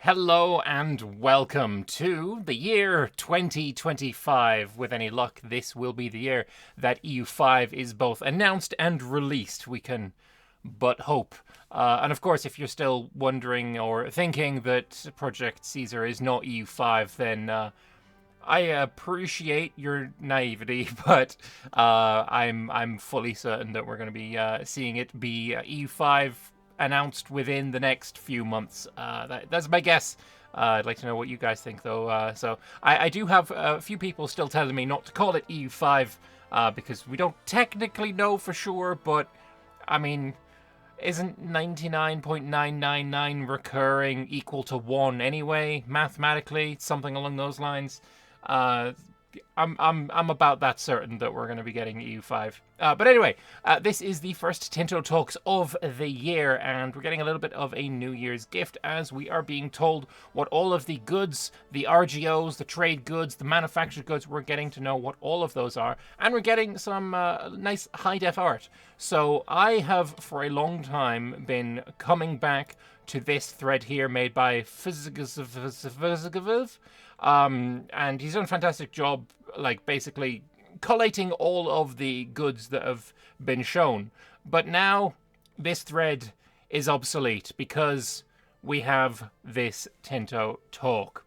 Hello and welcome to the year 2025. With any luck, this will be the year that EU5 is both announced and released. We can but hope. And of course, if you're still wondering or thinking that Project Caesar is not EU5, then I appreciate your naivety, but I'm fully certain that we're going to be seeing it be EU5 announced within the next few months. That's my guess. I'd like to know what you guys think, though. I do have a few people still telling me not to call it EU5 because we don't technically know for sure, but I mean, isn't 99.999 recurring equal to 1 anyway, mathematically? Something along those lines. Uh, I'm about that certain that we're going to be getting EU5. But anyway, this is the first Tinto Talks of the year, and we're getting a little bit of a New Year's gift as we are being told what all of the goods, the RGOs, the trade goods, the manufactured goods, we're getting to know what all of those are, and we're getting some nice high-def art. So I have, for a long time, been coming back to this thread here made by Physicov. And he's done a fantastic job, like basically collating all of the goods that have been shown. But now this thread is obsolete because we have this Tinto Talk.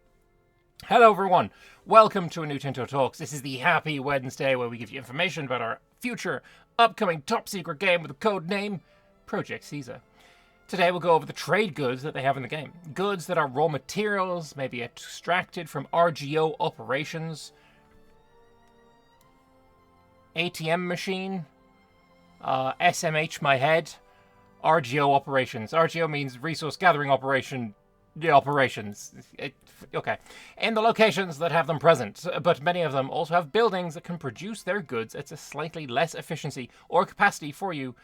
Hello, everyone. Welcome to a new Tinto Talks. This is the Happy Wednesday where we give you information about our future upcoming top secret game with the code name Project Caesar. Today we'll go over the trade goods that they have in the game. Goods that are raw materials, maybe extracted from RGO operations. ATM machine. SMH my head. RGO operations. RGO means resource gathering operation. The operations. Okay. In the locations that have them present, but many of them also have buildings that can produce their goods at a slightly less efficiency or capacity for you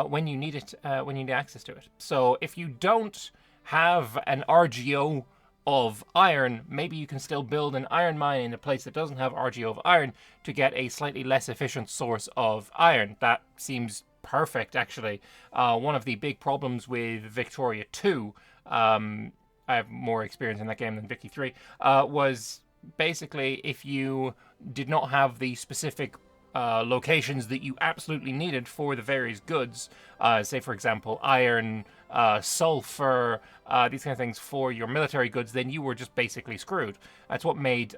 when you need it, when you need access to it. So if you don't have an RGO of iron, maybe you can still build an iron mine in a place that doesn't have RGO of iron to get a slightly less efficient source of iron. That seems perfect, actually. One of the big problems with Victoria 2, I have more experience in that game than Vicky 3, was basically if you did not have the specific locations that you absolutely needed for the various goods, say for example iron, sulfur, these kind of things for your military goods, then you were just basically screwed. That's what made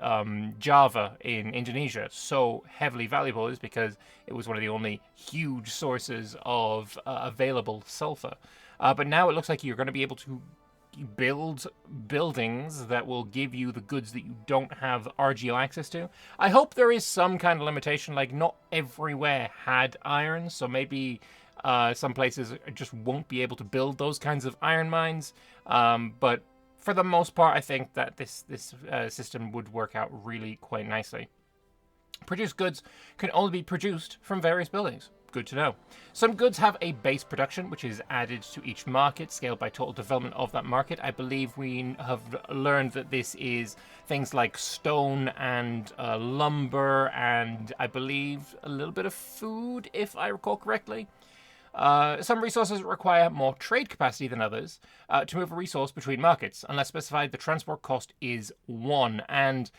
Java in Indonesia so heavily valuable, is because it was one of the only huge sources of available sulfur. But now it looks like you're going to be able to build buildings that will give you the goods that you don't have RGO access to. I hope there is some kind of limitation, like not everywhere had iron, so maybe some places just won't be able to build those kinds of iron mines. But for the most part, I think that this system would work out really quite nicely. Produced goods can only be produced from various buildings. Good to know. Some goods have a base production, which is added to each market, scaled by total development of that market. I believe we have learned that this is things like stone and lumber, and I believe a little bit of food, if I recall correctly. Some resources require more trade capacity than others to move a resource between markets. Unless specified, the transport cost is 1. And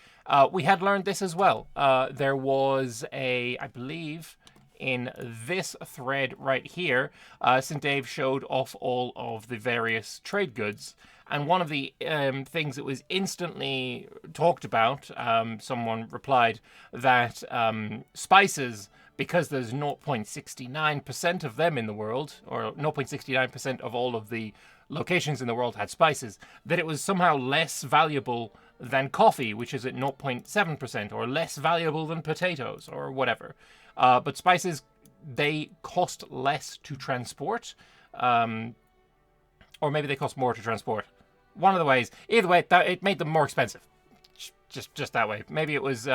we had learned this as well. There was I believe, in this thread right here, St. Dave showed off all of the various trade goods. And one of the things that was instantly talked about, someone replied that spices, because there's 0.69% of them in the world, or 0.69% of all of the locations in the world had spices, that it was somehow less valuable than coffee, which is at 0.7%, or less valuable than potatoes, or whatever. But spices, they cost less to transport, or maybe they cost more to transport. One of the ways. Either way, it made them more expensive. Just that way. Maybe it was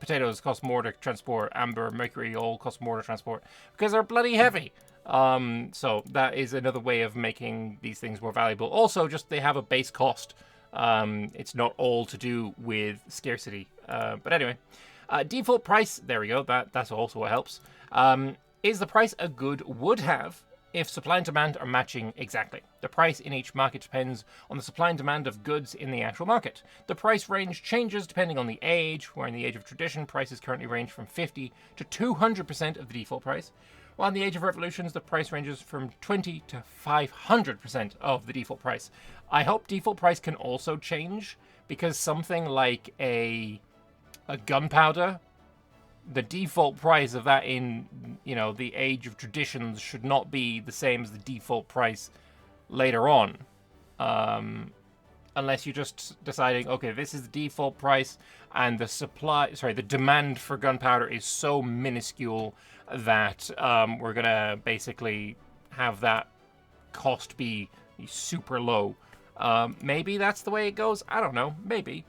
potatoes cost more to transport. Amber, mercury all cost more to transport because they're bloody heavy. So that is another way of making these things more valuable. Also, just they have a base cost. It's not all to do with scarcity. But anyway. Default price, there we go, that's also what helps. Is the price a good would have if supply and demand are matching exactly. The price in each market depends on the supply and demand of goods in the actual market. The price range changes depending on the age, where in the age of tradition, prices currently range from 50 to 200% of the default price, while in the age of revolutions, the price ranges from 20 to 500% of the default price. I hope default price can also change, because something like a gunpowder, the default price of that in, the age of traditions should not be the same as the default price later on. Unless you're just deciding, okay, this is the default price, and the demand for gunpowder is so minuscule that we're gonna basically have that cost be super low. Maybe that's the way it goes. I don't know. Maybe.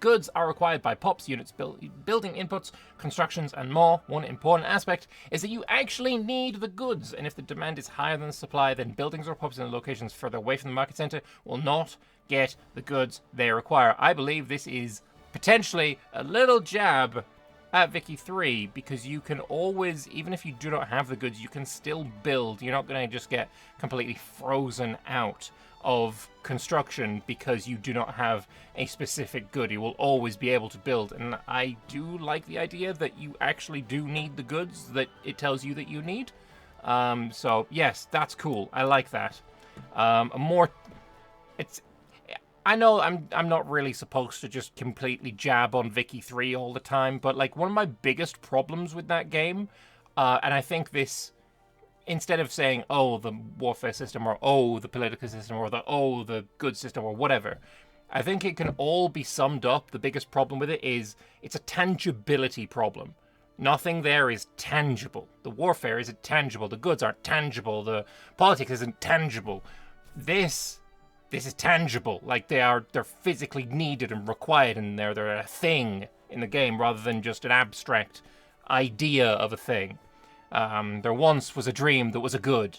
Goods are required by POPs, units, building inputs, constructions, and more. One important aspect is that you actually need the goods, and if the demand is higher than the supply, then buildings or POPs in locations further away from the market center will not get the goods they require. I believe this is potentially a little jab at Vicky 3, because you can always, even if you do not have the goods, you can still build. You're not going to just get completely frozen out of construction because you do not have a specific good. You will always be able to build, and I do like the idea that you actually do need the goods that it tells you that you need. So yes, that's cool. I like that. I know I'm not really supposed to just completely jab on Vicky 3 all the time, but like one of my biggest problems with that game, and I think this, instead of saying, oh, the warfare system, or oh, the political system, or the good system, or whatever, I think it can all be summed up. The biggest problem with it is it's a tangibility problem. Nothing there is tangible. The warfare isn't tangible. The goods aren't tangible. The politics isn't tangible. This is tangible. Like they're physically needed and required, and they're a thing in the game rather than just an abstract idea of a thing. There once was a dream that was a good.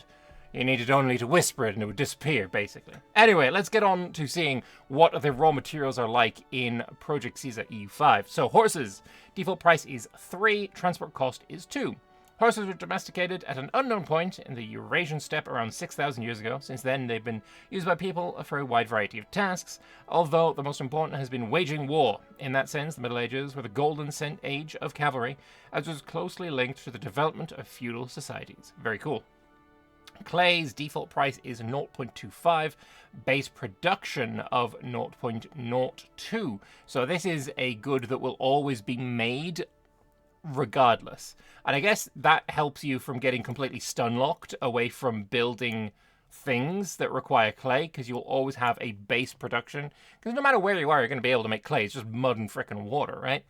You needed only to whisper it and it would disappear, basically. Anyway, let's get on to seeing what the raw materials are like in Project Caesar EU5. So, horses. Default price is 3, transport cost is 2. Horses were domesticated at an unknown point in the Eurasian steppe around 6,000 years ago. Since then, they've been used by people for a wide variety of tasks, although the most important has been waging war. In that sense, the Middle Ages were the golden age of cavalry, as was closely linked to the development of feudal societies. Very cool. Clay's default price is 0.25, base production of 0.02. So this is a good that will always be made regardless. And I guess that helps you from getting completely stun-locked away from building things that require clay, because you'll always have a base production. Because no matter where you are, you're going to be able to make clay. It's just mud and frickin' water, right?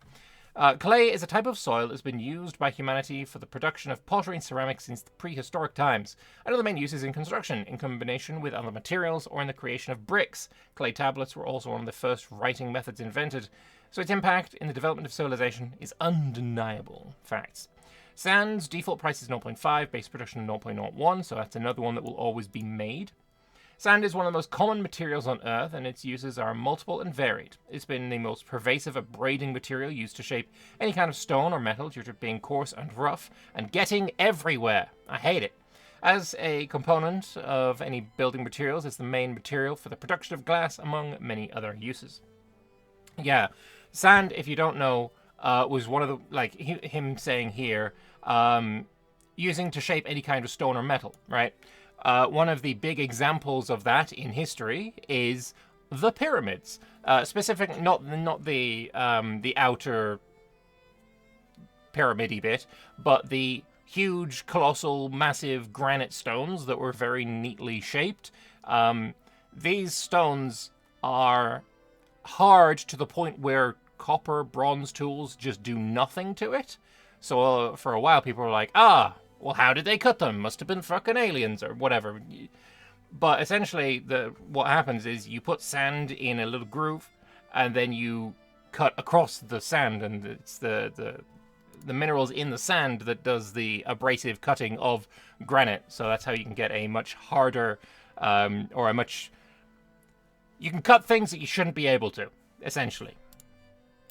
Clay is a type of soil that's been used by humanity for the production of pottery and ceramics since prehistoric times. Another main use is in construction, in combination with other materials, or in the creation of bricks. Clay tablets were also one of the first writing methods invented, so its impact in the development of civilization is undeniable. Facts. Sand's default price is 0.5, base production 0.01, so that's another one that will always be made. Sand is one of the most common materials on Earth, and its uses are multiple and varied. It's been the most pervasive abrading material used to shape any kind of stone or metal due to it being coarse and rough, and getting everywhere. I hate it. As a component of any building materials, it's the main material for the production of glass, among many other uses. Yeah, sand, if you don't know, was one of the, like him saying here, using to shape any kind of stone or metal, right? One of the big examples of that in history is the pyramids. Specific, not the outer pyramidy bit, but the huge, colossal, massive granite stones that were very neatly shaped. These stones are hard to the point where copper, bronze tools just do nothing to it. So for a while, people were like, well, how did they cut them? Must have been fucking aliens or whatever. But essentially, what happens is you put sand in a little groove, and then you cut across the sand, and it's the minerals in the sand that does the abrasive cutting of granite. So that's how you can get a much harder, you can cut things that you shouldn't be able to, essentially.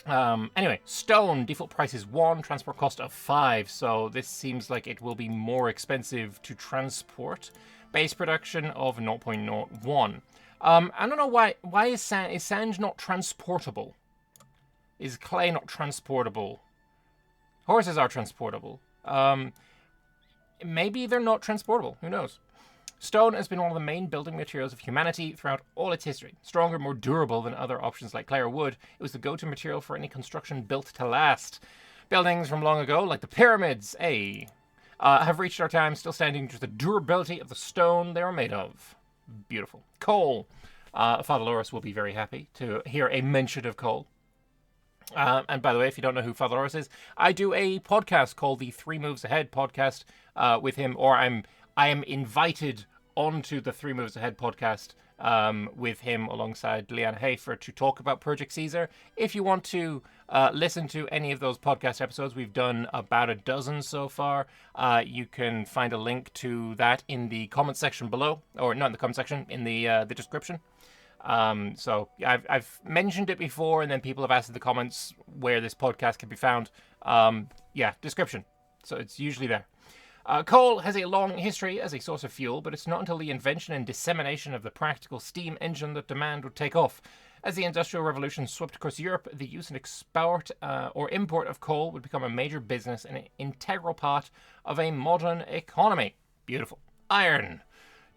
Anyway, stone, default price is 1, transport cost of 5, so this seems like it will be more expensive to transport. Base production of 0.01. I don't know why is sand not transportable? Is clay not transportable? Horses are transportable. Maybe they're not transportable, who knows? Stone has been one of the main building materials of humanity throughout all its history. Stronger, more durable than other options like clay or wood, it was the go-to material for any construction built to last. Buildings from long ago, like the pyramids, have reached our time, still standing due to the durability of the stone they are made of. Beautiful. Coal. Father Loris will be very happy to hear a mention of coal. And by the way, if you don't know who Father Loris is, I do a podcast called the 3 Moves Ahead podcast with him, or I am invited onto the 3 Moves Ahead podcast with him alongside Leanna Hafer to talk about Project Caesar. If you want to listen to any of those podcast episodes, we've done about a dozen so far. You can find a link to that in the comment section below, or not in the comment section, in the description. So I've mentioned it before, and then people have asked in the comments where this podcast can be found. Description. So it's usually there. Coal has a long history as a source of fuel, but it's not until the invention and dissemination of the practical steam engine that demand would take off. As the Industrial Revolution swept across Europe, the use and export or import of coal would become a major business and an integral part of a modern economy. Beautiful. Iron.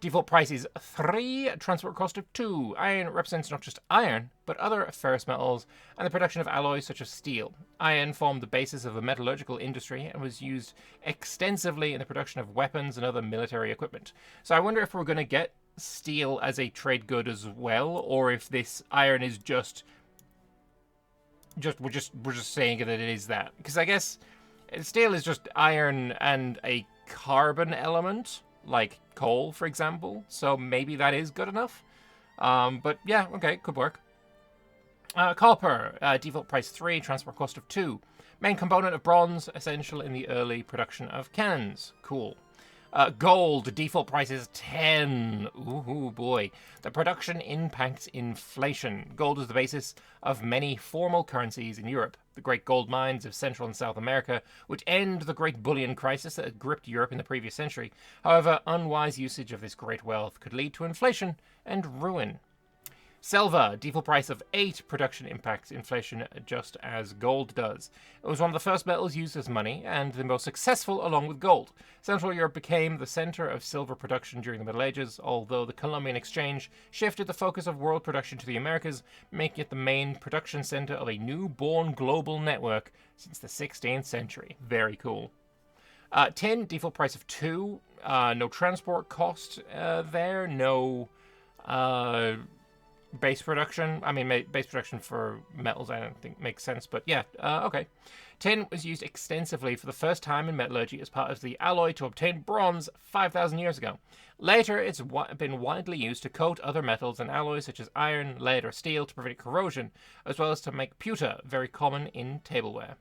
Default price is 3, transport cost of 2. Iron represents not just iron, but other ferrous metals and the production of alloys such as steel. Iron formed the basis of the metallurgical industry and was used extensively in the production of weapons and other military equipment. So I wonder if we're going to get steel as a trade good as well, or if this iron is just we're just saying that it is that. Because I guess steel is just iron and a carbon element, like coal, for example. So maybe that is good enough. But yeah, okay, could work. Copper, default price 3, transport cost of 2. Main component of bronze, essential in the early production of cannons. Cool. Gold, default price is 10. Ooh boy. The production impacts inflation. Gold is the basis of many formal currencies in Europe. The great gold mines of Central and South America would end the great bullion crisis that had gripped Europe in the previous century. However, unwise usage of this great wealth could lead to inflation and ruin. Silver, default price of 8, production impacts inflation just as gold does. It was one of the first metals used as money, and the most successful along with gold. Central Europe became the center of silver production during the Middle Ages, although the Columbian Exchange shifted the focus of world production to the Americas, making it the main production center of a newborn global network since the 16th century. Very cool. Tin, default price of 2, no transport cost there, no base production. I mean, base production for metals I don't think makes sense, but yeah, okay. Tin was used extensively for the first time in metallurgy as part of the alloy to obtain bronze 5,000 years ago. Later, it's been widely used to coat other metals and alloys such as iron, lead, or steel to prevent corrosion, as well as to make pewter, very common in tableware.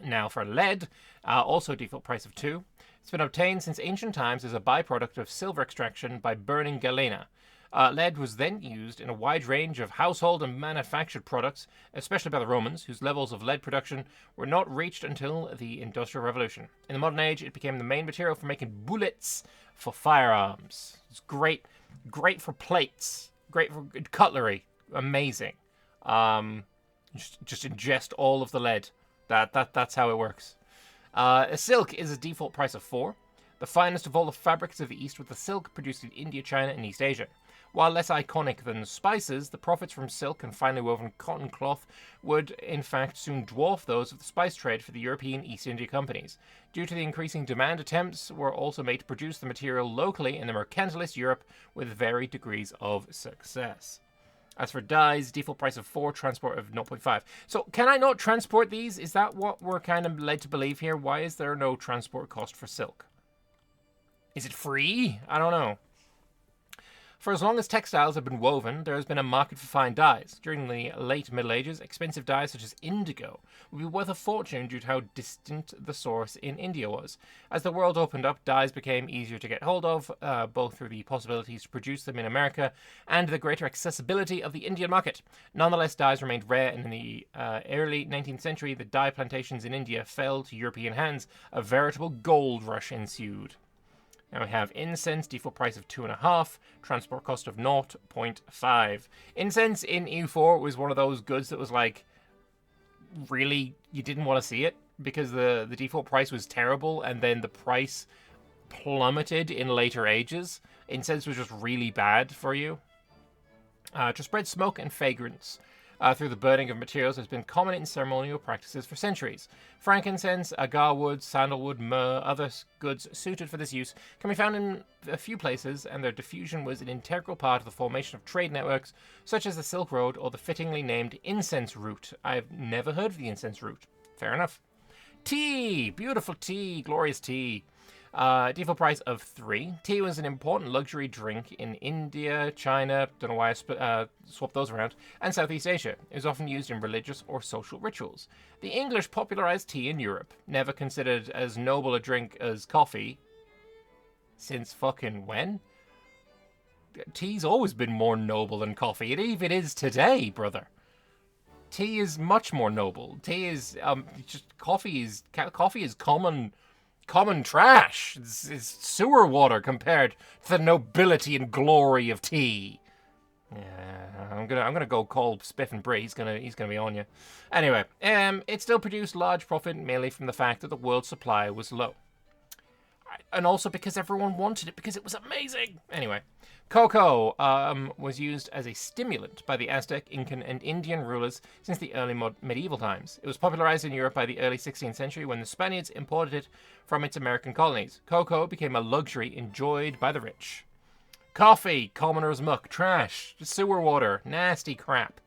Now for lead, also default price of 2. It's been obtained since ancient times as a byproduct of silver extraction by burning galena. Lead was then used in a wide range of household and manufactured products, especially by the Romans, whose levels of lead production were not reached until the Industrial Revolution. In the modern age, it became the main material for making bullets for firearms. It's great for plates, great for cutlery, amazing. Just ingest all of the lead. That's how it works. Silk is a default price of 4. The finest of all the fabrics of the East, with the silk produced in India, China, and East Asia. While less iconic than spices, the profits from silk and finely woven cotton cloth would, in fact, soon dwarf those of the spice trade for the European East India companies. Due to the increasing demand, attempts were also made to produce the material locally in the mercantilist Europe with varied degrees of success. As for dyes, default price of 4, transport of 0.5. So can I not transport these? Is that what we're kind of led to believe here? Why is there no transport cost for silk? Is it free? I don't know. For as long as textiles have been woven, there has been a market for fine dyes. During the late Middle Ages, expensive dyes such as indigo would be worth a fortune due to how distant the source in India was. As the world opened up, dyes became easier to get hold of, both through the possibilities to produce them in America and the greater accessibility of the Indian market. Nonetheless, dyes remained rare, and in the early 19th century, the dye plantations in India fell to European hands. A veritable gold rush ensued. Now we have incense, default price of 2.5, transport cost of 0.5. Incense in EU4 was one of those goods that was like, really, you didn't want to see it because the default price was terrible, and then the price plummeted in later ages. Incense was just really bad for you. To spread smoke and fragrance through the burning of materials has been common in ceremonial practices for centuries. Frankincense, agar wood, sandalwood, myrrh, other goods suited for this use can be found in a few places, and their diffusion was an integral part of the formation of trade networks such as the Silk Road or the fittingly named incense route. I've never heard of the incense route. Fair enough. Tea! Beautiful tea, glorious tea. Default price of 3. Tea was an important luxury drink in India, China, don't know why I swapped those around, and Southeast Asia. It was often used in religious or social rituals. The English popularized tea in Europe, never considered as noble a drink as coffee. Since fucking when? Tea's always been more noble than coffee. It even is today, brother. Tea is much more noble. Tea is, coffee is common trash. It's sewer water compared to the nobility and glory of tea. Yeah, I'm gonna go call Spiff and Brie. He's gonna be on you. Anyway, it still produced large profit mainly from the fact that the world supply was low, and also because everyone wanted it because it was amazing. Anyway, cocoa was used as a stimulant by the Aztec, Incan, and Indian rulers since the early medieval times. It was popularized in Europe by the early 16th century when the Spaniards imported it from its American colonies. Cocoa became a luxury enjoyed by the rich. Coffee, commoner's muck, trash, sewer water, nasty crap.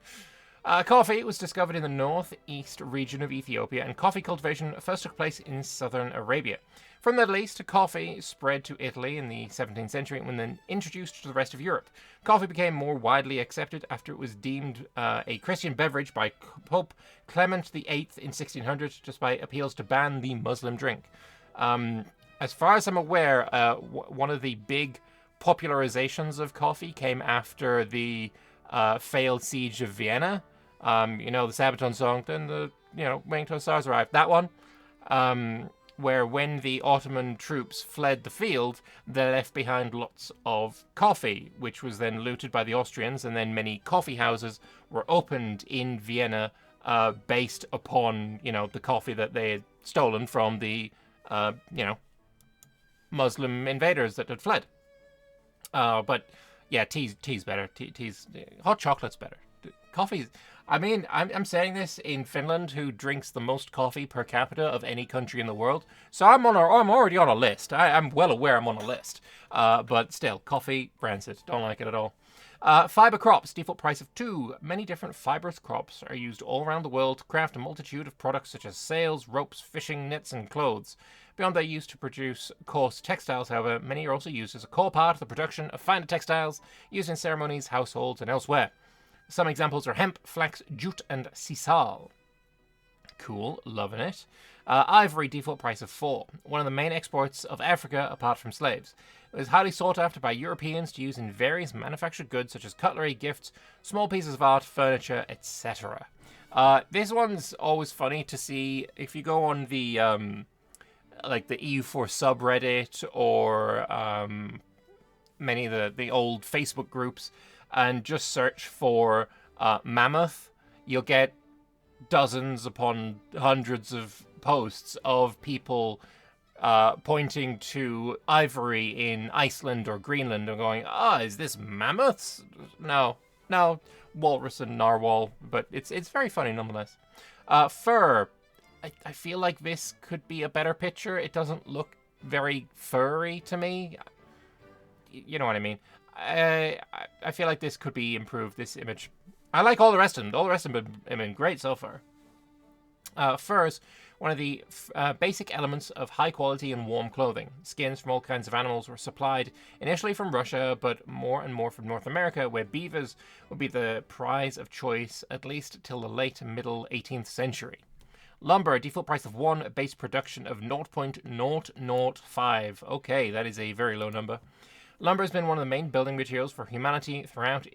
Coffee was discovered in the northeast region of Ethiopia, and coffee cultivation first took place in southern Arabia. From the Middle East, coffee spread to Italy in the 17th century and then introduced to the rest of Europe. Coffee became more widely accepted after it was deemed a Christian beverage by Pope Clement VIII in 1600, despite appeals to ban the Muslim drink. As far as I'm aware, one of the big popularizations of coffee came after the failed siege of Vienna. The Sabaton song, then Waiting Till the Stars Arrived. That one. Where when the Ottoman troops fled the field, they left behind lots of coffee, which was then looted by the Austrians, and then many coffee houses were opened in Vienna based upon, the coffee that they had stolen from the, Muslim invaders that had fled. But, yeah, tea's better. Hot chocolate's better. Coffee's... I'm saying this in Finland, who drinks the most coffee per capita of any country in the world. So I'm already on a list. I'm well aware I'm on a list. But still, coffee, rancid. Don't like it at all. Fiber crops, default price of 2. Many different fibrous crops are used all around the world to craft a multitude of products such as sails, ropes, fishing nets, and clothes. Beyond their use to produce coarse textiles, however, many are also used as a core part of the production of finer textiles used in ceremonies, households, and elsewhere. Some examples are hemp, flax, jute, and sisal. Cool, loving it. Ivory, default price of 4. One of the main exports of Africa, apart from slaves. It was highly sought after by Europeans to use in various manufactured goods such as cutlery, gifts, small pieces of art, furniture, etc. This one's always funny to see if you go on the the EU4 subreddit or many of the old Facebook groups, and just search for mammoth. You'll get dozens upon hundreds of posts of people pointing to ivory in Iceland or Greenland and going, is this mammoths? No, walrus and narwhal, but it's very funny nonetheless. Fur. I feel like this could be a better picture. It doesn't look very furry to me. You know what I mean. I feel like this could be improved, this image. I like all the rest of them. All the rest of them have been great so far. Furs one of the basic elements of high quality and warm clothing. Skins from all kinds of animals were supplied initially from Russia, but more and more from North America, where beavers would be the prize of choice at least till the late middle 18th century. Lumber, default price of 1, base production of 0.005. Okay, that is a very low number. Lumber has been one of the main building materials for humanity throughout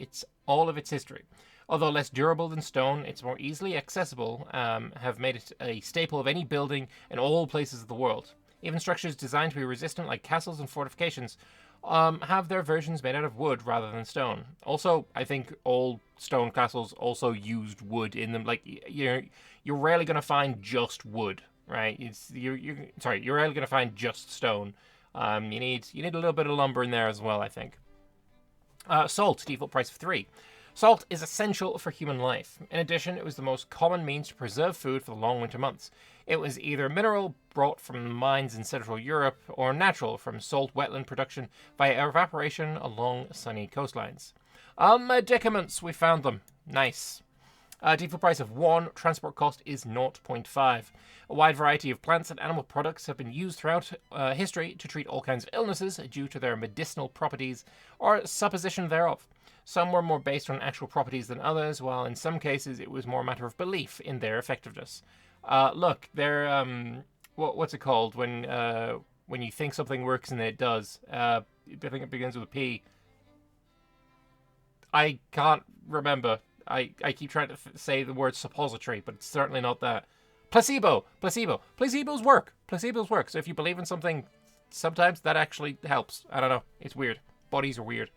all of its history. Although less durable than stone, it's more easily accessible, have made it a staple of any building in all places of the world. Even structures designed to be resistant, like castles and fortifications, have their versions made out of wood rather than stone. Also, I think all stone castles also used wood in them. Like, you're rarely going to find just wood, right? You're rarely going to find just stone. You need a little bit of lumber in there as well, I think. Salt, default price of 3. Salt is essential for human life. In addition, it was the most common means to preserve food for the long winter months. It was either mineral brought from mines in Central Europe or natural from salt wetland production via evaporation along sunny coastlines. Medicaments, we found them. Nice. Default price of 1, transport cost is 0.5. A wide variety of plants and animal products have been used throughout history to treat all kinds of illnesses due to their medicinal properties or supposition thereof. Some were more based on actual properties than others, while in some cases it was more a matter of belief in their effectiveness. Look, they're what's it called when you think something works and it does? I think it begins with a P. I can't remember. I keep trying to say the word suppository, but it's certainly not that. Placebos work. Placebos work. So if you believe in something, sometimes that actually helps. I don't know. It's weird. Bodies are weird.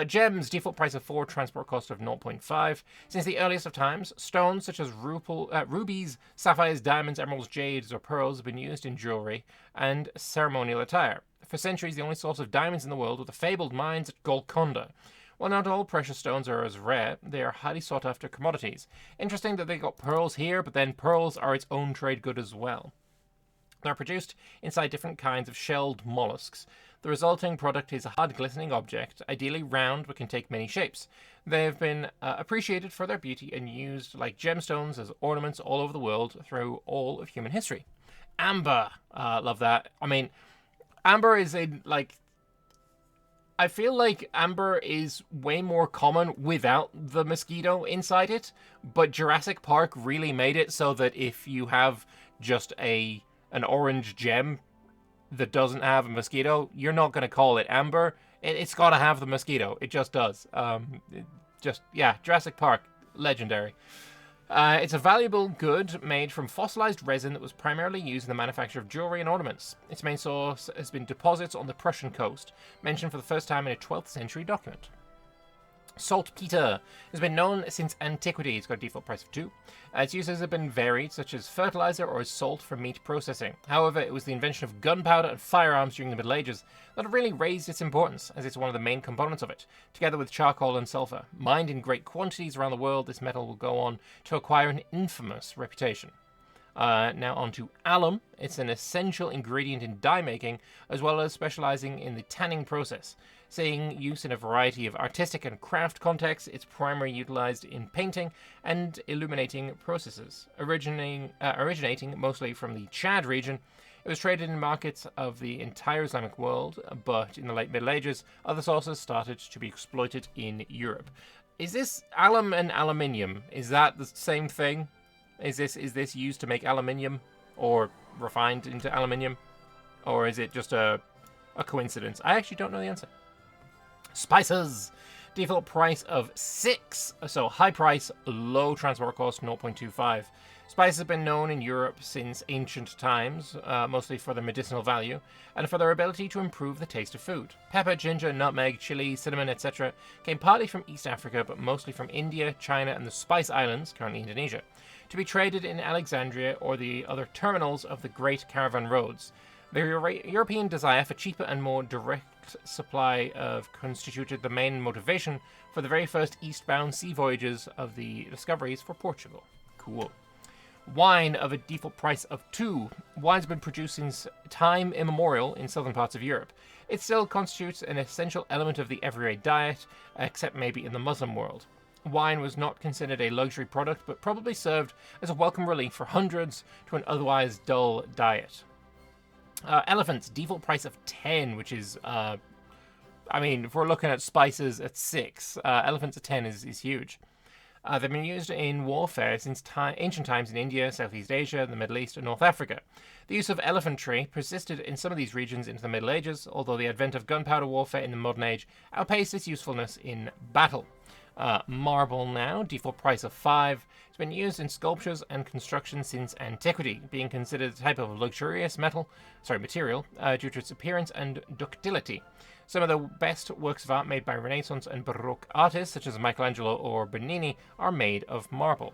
Gems, default price of 4, transport cost of 0.5. Since the earliest of times, stones such as rubies, sapphires, diamonds, emeralds, jades, or pearls have been used in jewelry and ceremonial attire. For centuries, the only source of diamonds in the world were the fabled mines at Golconda. While not all precious stones are as rare, they are highly sought after commodities. Interesting that they got pearls here, but then pearls are its own trade good as well. They're produced inside different kinds of shelled mollusks. The resulting product is a hard, glistening object, ideally round but can take many shapes. They have been appreciated for their beauty and used like gemstones as ornaments all over the world through all of human history. Amber, love that. I mean, amber is I feel like amber is way more common without the mosquito inside it, but Jurassic Park really made it so that if you have just an orange gem that doesn't have a mosquito, you're not going to call it amber. It's got to have the mosquito. It just does. Jurassic Park, legendary. It's a valuable good made from fossilized resin that was primarily used in the manufacture of jewelry and ornaments. Its main source has been deposits on the Prussian coast, mentioned for the first time in a 12th century document. Saltpeter has been known since antiquity. It's got a default price of 2. Its uses have been varied, such as fertilizer or as salt for meat processing. However, it was the invention of gunpowder and firearms during the Middle Ages that really raised its importance, as it's one of the main components of it, together with charcoal and sulfur. Mined in great quantities around the world, this metal will go on to acquire an infamous reputation. Now on to alum. It's an essential ingredient in dye making, as well as specializing in the tanning process. Seeing use in a variety of artistic and craft contexts, it's primarily utilized in painting and illuminating processes. Originating mostly from the Chad region, it was traded in markets of the entire Islamic world, but in the late Middle Ages, other sources started to be exploited in Europe. Is this alum and aluminium? Is that the same thing? Is this used to make aluminium, or refined into aluminium, or is it just a coincidence? I actually don't know the answer. Spices, default price of 6, so high price, low transport cost, 0.25. Spices have been known in Europe since ancient times, mostly for their medicinal value, and for their ability to improve the taste of food. Pepper, ginger, nutmeg, chili, cinnamon, etc. came partly from East Africa, but mostly from India, China, and the Spice Islands, currently Indonesia, to be traded in Alexandria or the other terminals of the Great Caravan Roads. The European desire for cheaper and more direct supply constituted the main motivation for the very first eastbound sea voyages of the discoveries for Portugal. Cool. Wine of a default price of 2. Wine's been produced since time immemorial in southern parts of Europe. It still constitutes an essential element of the everyday diet, except maybe in the Muslim world. wine was not considered a luxury product, but probably served as a welcome relief for hundreds to an otherwise dull diet. Elephants, default price of 10, which is, I mean, if we're looking at spices at 6, elephants at 10 is huge. They've been used in warfare since ancient times in India, Southeast Asia, the Middle East, and North Africa. The use of elephantry persisted in some of these regions into the Middle Ages, although the advent of gunpowder warfare in the modern age outpaced its usefulness in battle. Marble now, default price of 5. It's been used in sculptures and construction since antiquity, being considered a type of luxurious material due to its appearance and ductility. Some of the best works of art made by Renaissance and Baroque artists, such as Michelangelo or Bernini, are made of marble.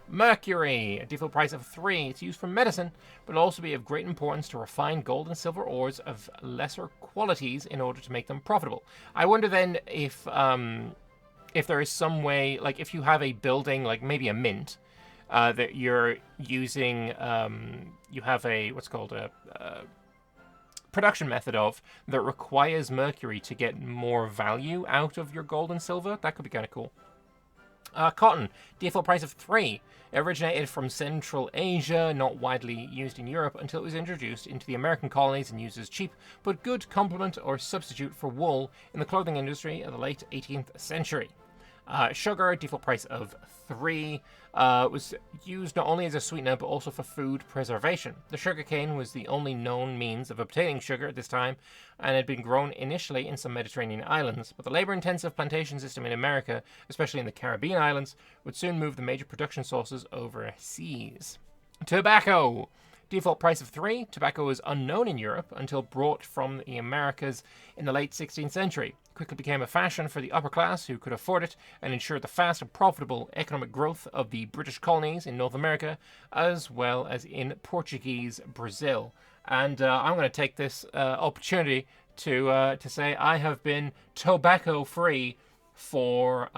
Mercury, a default price of 3. It's used for medicine, but will also be of great importance to refine gold and silver ores of lesser qualities in order to make them profitable. I wonder then if there is some way, like if you have a building, like maybe a mint, that you're using, you have a, what's called a production method of that requires mercury to get more value out of your gold and silver. That could be kind of cool. Cotton, default price of 3. It originated from Central Asia, not widely used in Europe until it was introduced into the American colonies and used as cheap but good complement or substitute for wool in the clothing industry of the late 18th century. Sugar, default price of 3, was used not only as a sweetener but also for food preservation. The sugarcane was the only known means of obtaining sugar at this time and had been grown initially in some Mediterranean islands, but the labor-intensive plantation system in America, especially in the Caribbean islands, would soon move the major production sources overseas. Tobacco, default price of 3. Tobacco was unknown in Europe until brought from the Americas in the late 16th century. It quickly became a fashion for the upper class who could afford it and ensured the fast and profitable economic growth of the British colonies in North America, as well as in Portuguese Brazil. And I'm going to take this opportunity to say I have been tobacco-free for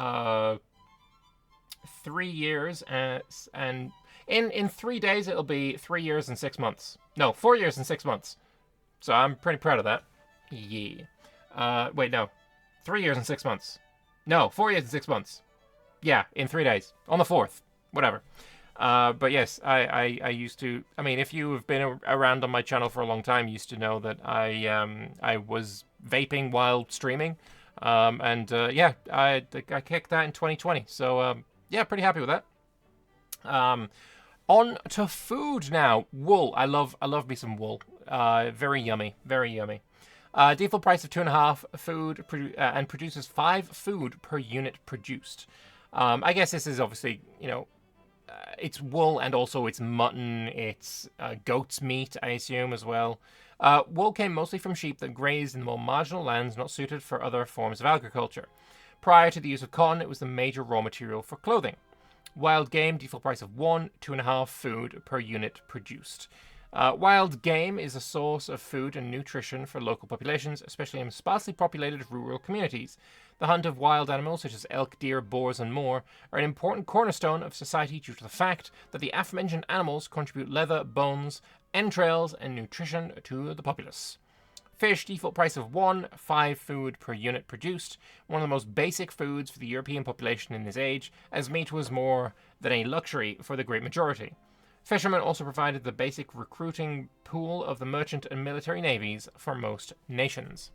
3 years, and in 3 days it'll be 3 years and 6 months. No, 4 years and 6 months. So I'm pretty proud of that. Yeah. Wait, no. 3 years and 6 months. No, 4 years and 6 months. Yeah, in 3 days. On the 4th. Whatever. But yes, I used to... I mean, if you have been around on my channel for a long time, you used to know that I was vaping while streaming. Yeah, I kicked that in 2020. So, yeah, pretty happy with that. On to food now. Wool. I love me some wool. Very yummy. Very yummy. Default price of 2.5 food and produces 5 food per unit produced. I guess this is obviously, you know, it's wool and also it's mutton, it's goat's meat, I assume, as well. Wool came mostly from sheep that grazed in the more marginal lands not suited for other forms of agriculture. Prior to the use of cotton, it was the major raw material for clothing. Wild game, default price of 1, 2.5 food per unit produced. Wild game is a source of food and nutrition for local populations, especially in sparsely populated rural communities. The hunt of wild animals such as elk, deer, boars, and more are an important cornerstone of society due to the fact that the aforementioned animals contribute leather, bones, entrails, and nutrition to the populace. Fish, default price of 1, 5 food per unit produced, one of the most basic foods for the European population in this age, as meat was more than a luxury for the great majority. Fishermen also provided the basic recruiting pool of the merchant and military navies for most nations.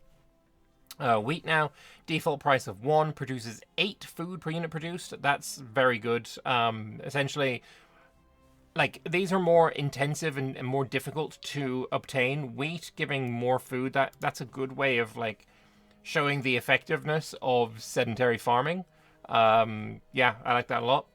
Wheat now, default price of 1, produces 8 food per unit produced. That's very good. Essentially, like, these are more intensive and more difficult to obtain. Wheat giving more food, that's a good way of, like, showing the effectiveness of sedentary farming. Yeah, I like that a lot.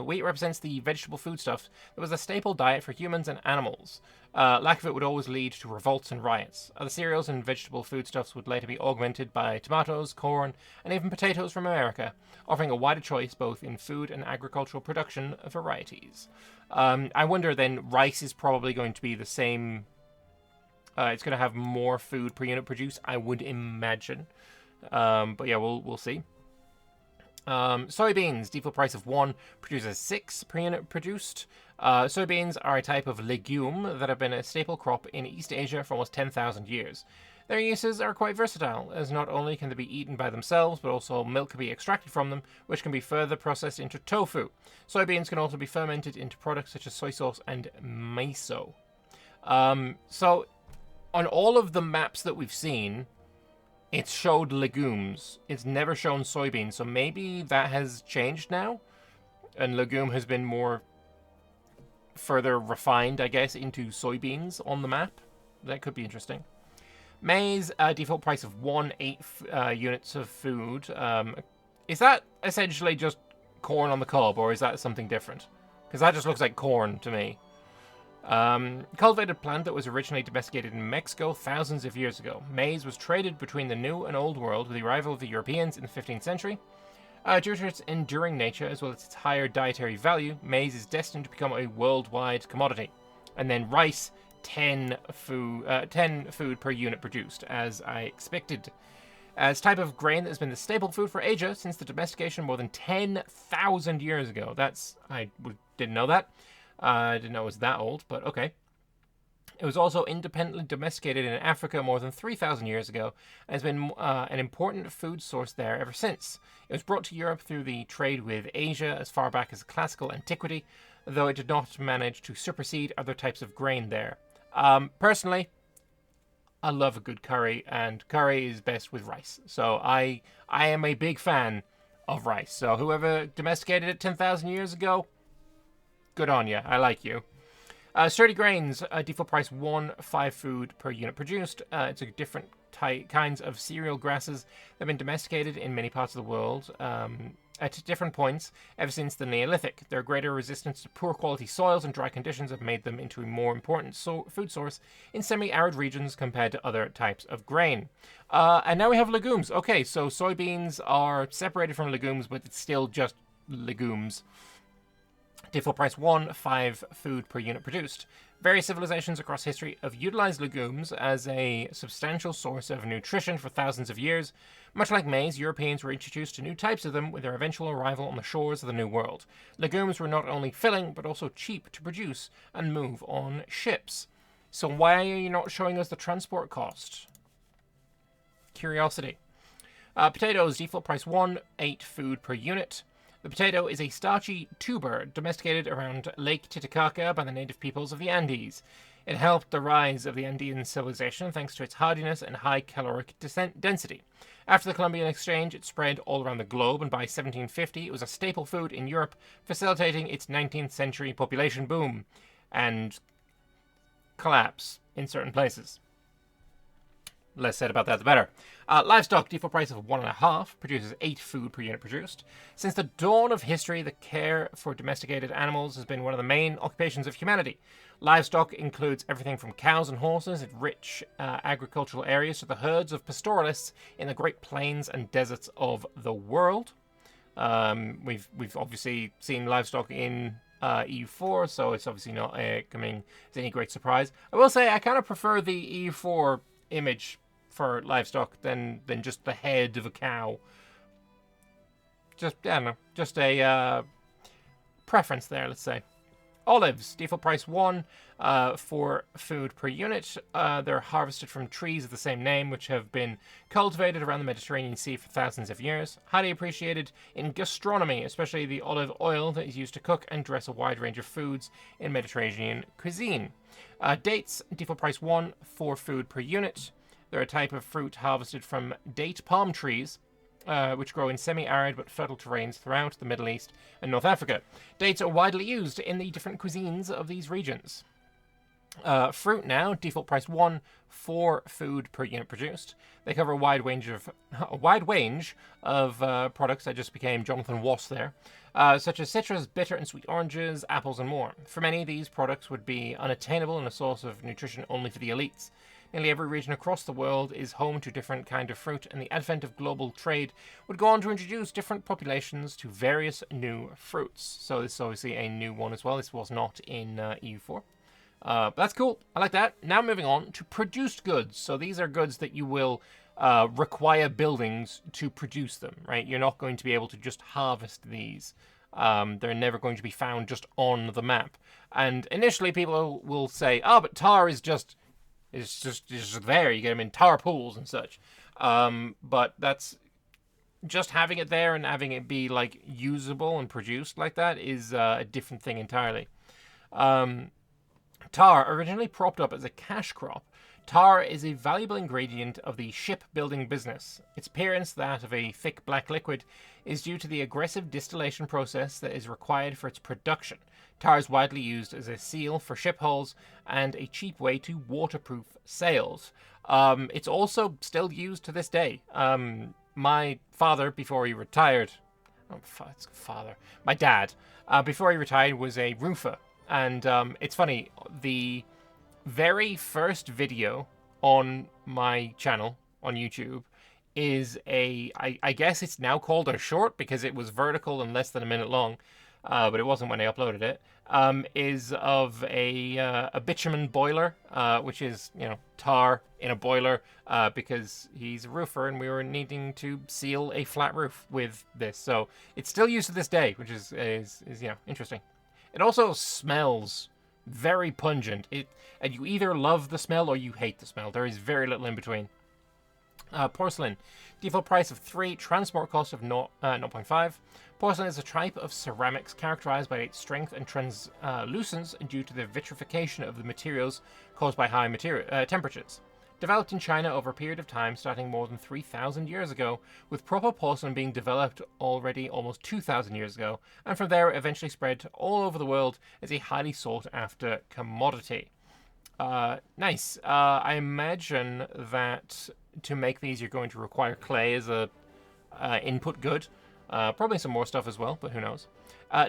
Wheat represents the vegetable foodstuffs that was a staple diet for humans and animals. Lack of it would always lead to revolts and riots. Other cereals and vegetable foodstuffs would later be augmented by tomatoes, corn, and even potatoes from America, offering a wider choice both in food and agricultural production varieties. I wonder then, rice is probably going to be the same. It's going to have more food per unit produced, I would imagine. But yeah, we'll see. Soybeans, default price of 1, produces 6 per unit produced. Soybeans are a type of legume that have been a staple crop in East Asia for almost 10,000 years. Their uses are quite versatile, as not only can they be eaten by themselves, but also milk can be extracted from them, which can be further processed into tofu. Soybeans can also be fermented into products such as soy sauce and miso. So, on all of the maps that we've seen, it's showed legumes. It's never shown soybeans, so maybe that has changed now, and legume has been more further refined, I guess, into soybeans on the map. That could be interesting. Maize, default price of 1/8 units of food. Is that essentially just corn on the cob, or is that something different? Because that just looks like corn to me. Cultivated plant that was originally domesticated in Mexico thousands of years ago. Maize was traded between the New and Old World with the arrival of the Europeans in the 15th century. Due to its enduring nature, as well as its higher dietary value, maize is destined to become a worldwide commodity. And then rice, 10 food per unit produced, as I expected. As type of grain that has been the staple food for Asia since the domestication more than 10,000 years ago. Didn't know that. I didn't know it was that old, but okay. It was also independently domesticated in Africa more than 3,000 years ago, and has been an important food source there ever since. It was brought to Europe through the trade with Asia as far back as classical antiquity, though it did not manage to supersede other types of grain there. Personally, I love a good curry, and curry is best with rice. So I am a big fan of rice. So whoever domesticated it 10,000 years ago, good on you. I like you. Sturdy grains, default price 1/5 food per unit produced. It's a different kinds of cereal grasses that have been domesticated in many parts of the world at different points ever since the Neolithic. Their greater resistance to poor quality soils and dry conditions have made them into a more important food source in semi-arid regions compared to other types of grain. And now we have legumes. Okay, so soybeans are separated from legumes, but it's still just legumes. Default price 1/5 food per unit produced. Various civilizations across history have utilized legumes as a substantial source of nutrition for thousands of years. Much like maize, Europeans were introduced to new types of them with their eventual arrival on the shores of the New World. Legumes were not only filling, but also cheap to produce and move on ships. So why are you not showing us the transport cost? Curiosity. Potatoes, default price 1/8 food per unit. The potato is a starchy tuber domesticated around Lake Titicaca by the native peoples of the Andes. It helped the rise of the Andean civilization thanks to its hardiness and high caloric density. After the Columbian Exchange, it spread all around the globe, and by 1750 it was a staple food in Europe, facilitating its 19th century population boom and collapse in certain places. Less said about that, the better. Livestock, default price of 1.5, produces 8 food per unit produced. Since the dawn of history, the care for domesticated animals has been one of the main occupations of humanity. Livestock includes everything from cows and horses in rich agricultural areas to the herds of pastoralists in the Great Plains and deserts of the world. We've obviously seen livestock in EU4, so it's obviously not coming as any great surprise. I will say I kind of prefer the EU4 image for livestock than just the head of a cow. Just, I don't know, just a preference there, let's say. Olives, default price 1 for food per unit. They're harvested from trees of the same name, which have been cultivated around the Mediterranean Sea for thousands of years. Highly appreciated in gastronomy, especially the olive oil that is used to cook and dress a wide range of foods in Mediterranean cuisine. Dates, default price 1 for food per unit. They're a type of fruit harvested from date palm trees, which grow in semi-arid but fertile terrains throughout the Middle East and North Africa. Dates are widely used in the different cuisines of these regions. Fruit now, default price 1 for food per unit produced. They cover a wide range of products. I just became Jonathan Wass there, such as citrus, bitter and sweet oranges, apples, and more. For many, these products would be unattainable and a source of nutrition only for the elites. Nearly every region across the world is home to different kind of fruit, and the advent of global trade would go on to introduce different populations to various new fruits. So this is obviously a new one as well. This was not in EU4. But that's cool. I like that. Now moving on to produced goods. So these are goods that you will require buildings to produce them, right? You're not going to be able to just harvest these. They're never going to be found just on the map. And initially people will say, oh, but tar is just It's just there. You get them in tar pools and such. But that's just having it there and having it be like usable and produced like that is a different thing entirely. Tar, originally propped up as a cash crop, tar is a valuable ingredient of the shipbuilding business. Its appearance, that of a thick black liquid, is due to the aggressive distillation process that is required for its production. Tar is widely used as a seal for ship hulls and a cheap way to waterproof sails. It's also still used to this day. My father, before he retired, my dad, before he retired, was a roofer. And it's funny, the very first video on my channel on YouTube is I guess it's now called a short because it was vertical and less than a minute long, but it wasn't when I uploaded it, is of a bitumen boiler, which is, tar in a boiler, because he's a roofer and we were needing to seal a flat roof with this. So it's still used to this day, which is interesting. It also smells very pungent. And you either love the smell or you hate the smell. There is very little in between. Porcelain. Default price of 3, transport cost of 0.5. Porcelain is a type of ceramics characterized by its strength and translucence due to the vitrification of the materials caused by high temperatures. Developed in China over a period of time starting more than 3,000 years ago, with proper porcelain being developed already almost 2,000 years ago, and from there eventually spread all over the world as a highly sought after commodity. Nice. I imagine that to make these you're going to require clay as a input good. Probably some more stuff as well, but who knows.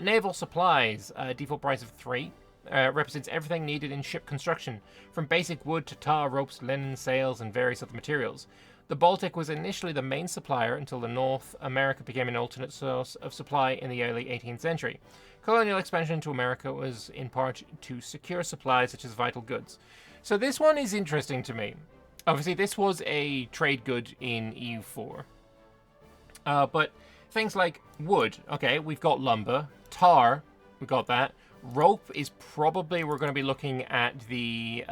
Naval supplies, default price of 3. Represents everything needed in ship construction, from basic wood to tar, ropes, linen, sails, and various other materials. The Baltic was initially the main supplier until the North America became an alternate source of supply in the early 18th century. Colonial expansion to America was in part to secure supplies such as vital goods. So this one is interesting to me. Obviously, this was a trade good in EU4. But things like wood, okay, we've got lumber. Tar, we got that. Rope is probably, we're going to be looking at the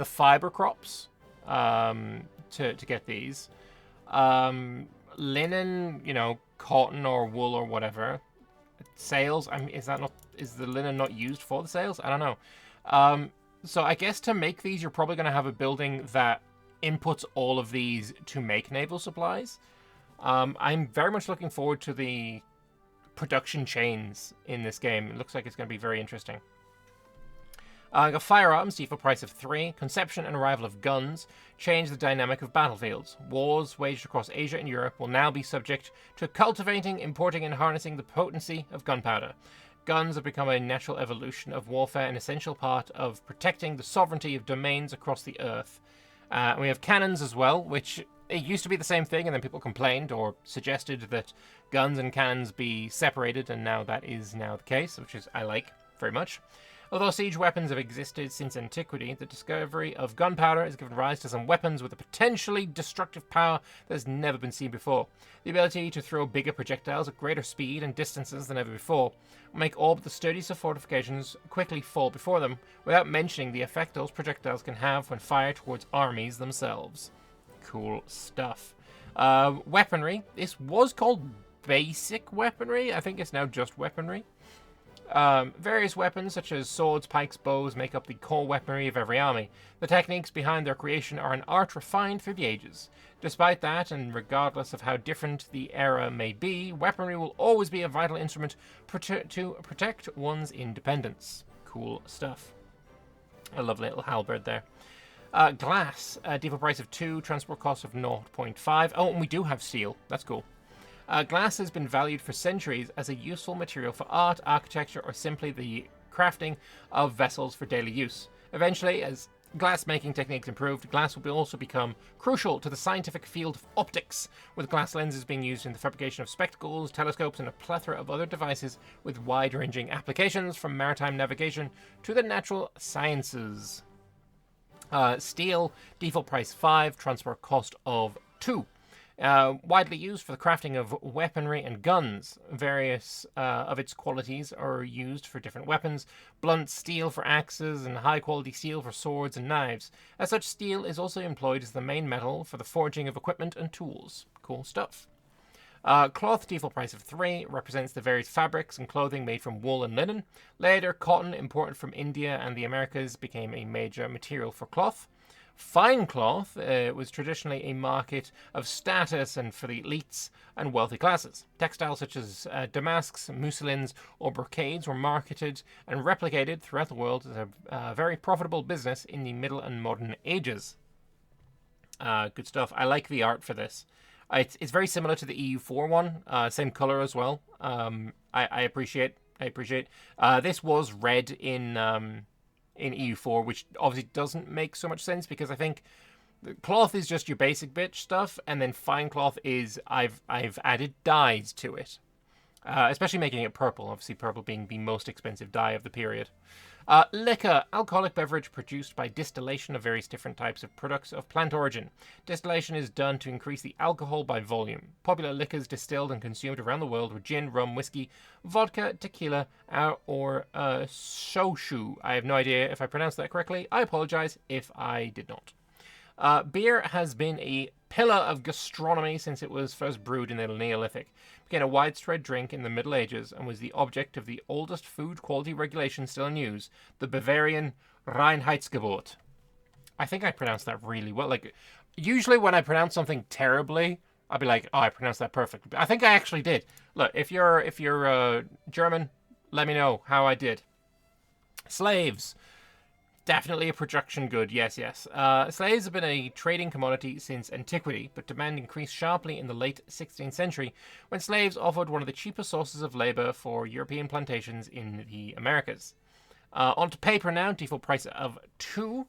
fiber crops to get these. Linen, cotton or wool or whatever. Sails, is the linen not used for the sails? I don't know. So I guess to make these, you're probably going to have a building that inputs all of these to make naval supplies. I'm very much looking forward to the production chains in this game. It looks like it's going to be very interesting. Got Firearms, default price of 3. Conception and arrival of guns change the dynamic of battlefields. Wars waged across Asia and Europe will now be subject to cultivating, importing, and harnessing the potency of gunpowder. Guns have become a natural evolution of warfare, an essential part of protecting the sovereignty of domains across the earth. We have cannons as well, which it used to be the same thing, and then people complained or suggested that guns and cannons be separated, and now that is now the case, which is I like very much. Although siege weapons have existed since antiquity, the discovery of gunpowder has given rise to some weapons with a potentially destructive power that has never been seen before. The ability to throw bigger projectiles at greater speed and distances than ever before will make all but the sturdiest of fortifications quickly fall before them, without mentioning the effect those projectiles can have when fired towards armies themselves. Cool stuff. Weaponry. This was called basic weaponry. I think it's now just weaponry. Various weapons such as swords, pikes, bows make up the core weaponry of every army. The techniques behind their creation are an art refined through the ages. Despite that, and regardless of how different the era may be, weaponry will always be a vital instrument to protect one's independence. Cool stuff. A lovely little halberd there. Glass, default price of 2, transport cost of 0.5. Oh, and we do have steel. That's cool. Glass has been valued for centuries as a useful material for art, architecture, or simply the crafting of vessels for daily use. Eventually, as glass-making techniques improved, glass will also become crucial to the scientific field of optics, with glass lenses being used in the fabrication of spectacles, telescopes, and a plethora of other devices with wide-ranging applications from maritime navigation to the natural sciences. Steel, default price 5, transport cost of 2. Widely used for the crafting of weaponry and guns. Various of its qualities are used for different weapons. Blunt steel for axes and high-quality steel for swords and knives. As such, steel is also employed as the main metal for the forging of equipment and tools. Cool stuff. Cloth, default price of 3, represents the various fabrics and clothing made from wool and linen. Later, cotton, imported from India and the Americas, became a major material for cloth. Fine cloth was traditionally a market of status and for the elites and wealthy classes. Textiles such as damasks, mousselines, or brocades were marketed and replicated throughout the world as a very profitable business in the Middle and Modern Ages. Good stuff. I like the art for this. It's very similar to the EU4 one, same color as well. I appreciate. This was red in EU4, which obviously doesn't make so much sense because I think the cloth is just your basic bitch stuff, and then fine cloth is I've added dyes to it, especially making it purple. Obviously, purple being the most expensive dye of the period. Liquor, alcoholic beverage produced by distillation of various different types of products of plant origin. Distillation is done to increase the alcohol by volume. Popular liquors distilled and consumed around the world were gin, rum, whiskey, vodka, tequila, or shoshu. I have no idea if I pronounced that correctly. I apologize if I did not. Beer has been a pillar of gastronomy since it was first brewed in the Neolithic. It became a widespread drink in the Middle Ages and was the object of the oldest food quality regulation still in use, the Bavarian Reinheitsgebot. I think I pronounced that really well. Like, usually when I pronounce something terribly, I'll be like, oh, I pronounced that perfectly. I think I actually did. Look, if you're German, let me know how I did. Slaves. Definitely a production good, yes. Slaves have been a trading commodity since antiquity, but demand increased sharply in the late 16th century when slaves offered one of the cheapest sources of labor for European plantations in the Americas. On to paper now, default price of 2.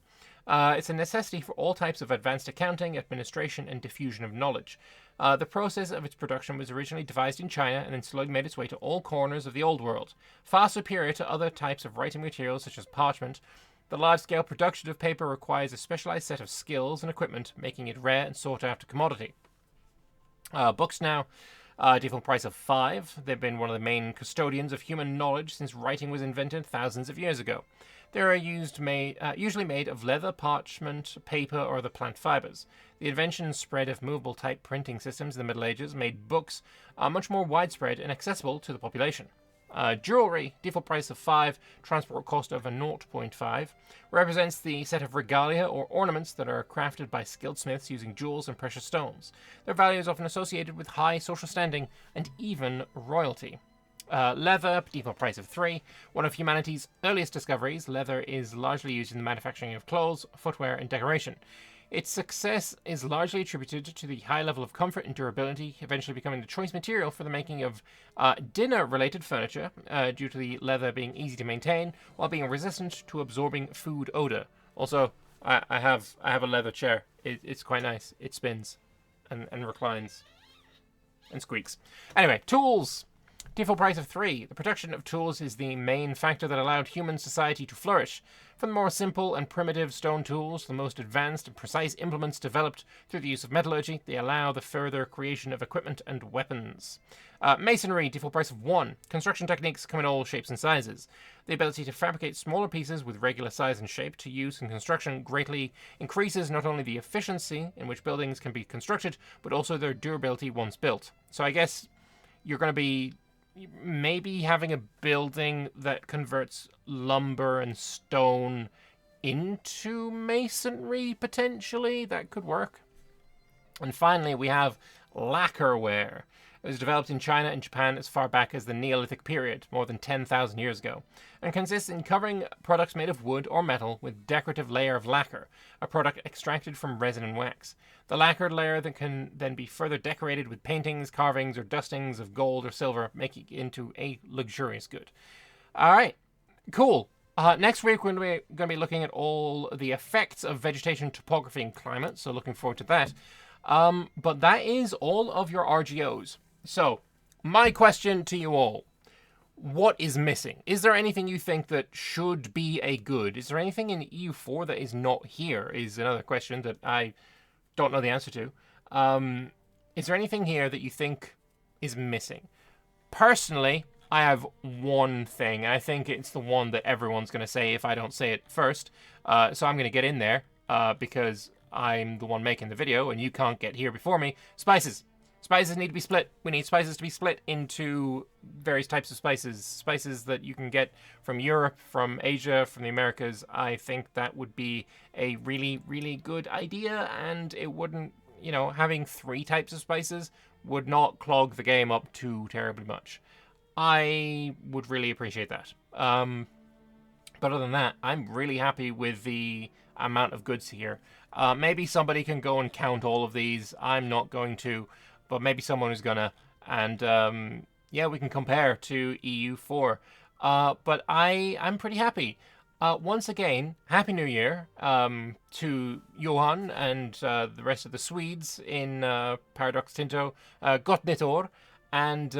It's a necessity for all types of advanced accounting, administration, and diffusion of knowledge. The process of its production was originally devised in China and then slowly made its way to all corners of the Old World. Far superior to other types of writing materials such as parchment, the large-scale production of paper requires a specialized set of skills and equipment, making it rare and sought-after commodity. Books now, default price of 5. They've been one of the main custodians of human knowledge since writing was invented thousands of years ago. They are usually made of leather, parchment, paper, or other plant fibers. The invention and spread of movable type printing systems in the Middle Ages made books much more widespread and accessible to the population. Jewelry, default price of 5, transport cost of a 0.5, represents the set of regalia or ornaments that are crafted by skilled smiths using jewels and precious stones. Their value is often associated with high social standing and even royalty. Leather, default price of 3, one of humanity's earliest discoveries. Leather is largely used in the manufacturing of clothes, footwear, and decoration. Its success is largely attributed to the high level of comfort and durability, eventually becoming the choice material for the making of dinner-related furniture, due to the leather being easy to maintain, while being resistant to absorbing food odor. Also, I have a leather chair. It's quite nice. It spins and reclines and squeaks. Anyway, tools. Default price of 3. The production of tools is the main factor that allowed human society to flourish. From the more simple and primitive stone tools to the most advanced and precise implements developed through the use of metallurgy, they allow the further creation of equipment and weapons. Masonry, default price of 1. Construction techniques come in all shapes and sizes. The ability to fabricate smaller pieces with regular size and shape to use in construction greatly increases not only the efficiency in which buildings can be constructed, but also their durability once built. So I guess you're going to be maybe having a building that converts lumber and stone into masonry, potentially. That could work. And finally, we have lacquerware. It was developed in China and Japan as far back as the Neolithic period, more than 10,000 years ago, and consists in covering products made of wood or metal with decorative layer of lacquer, a product extracted from resin and wax. The lacquered layer that can then be further decorated with paintings, carvings, or dustings of gold or silver, making it into a luxurious good. All right, cool. Next week, we're going to be looking at all the effects of vegetation, topography, and climate, so looking forward to that. But that is all of your RGOs. So, my question to you all, what is missing? Is there anything you think that should be a good? Is there anything in EU4 that is not here? Is another question that I don't know the answer to. Is there anything here that you think is missing? Personally, I have one thing, and I think it's the one that everyone's going to say if I don't say it first. So I'm going to get in there because I'm the one making the video, and you can't get here before me. Spices. Spices need to be split. We need spices to be split into various types of spices. Spices that you can get from Europe, from Asia, from the Americas. I think that would be a really, really good idea, and it wouldn't, having 3 types of spices would not clog the game up too terribly much. I would really appreciate that. But other than that, I'm really happy with the amount of goods here. Maybe somebody can go and count all of these. I'm not going to, but maybe someone is gonna. And yeah, we can compare to EU4. But I'm pretty happy. Once again, Happy New Year to Johan and the rest of the Swedes in Paradox Tinto. Gott nytt år. And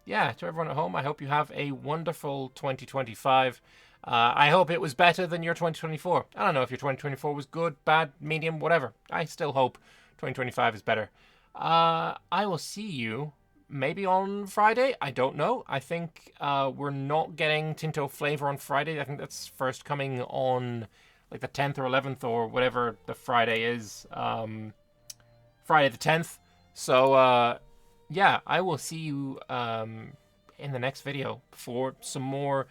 yeah, to everyone at home, I hope you have a wonderful 2025. I hope it was better than your 2024. I don't know if your 2024 was good, bad, medium, whatever. I still hope 2025 is better. I will see you maybe on Friday. I don't know. I think we're not getting Tinto flavor on Friday. I think that's first coming on like the 10th or 11th or whatever the Friday is. Friday the 10th. So yeah, I will see you in the next video for some more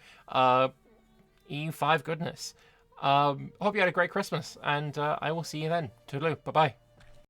EU5 goodness. Hope you had a great Christmas, and I will see you then. Toodaloo. Bye-bye.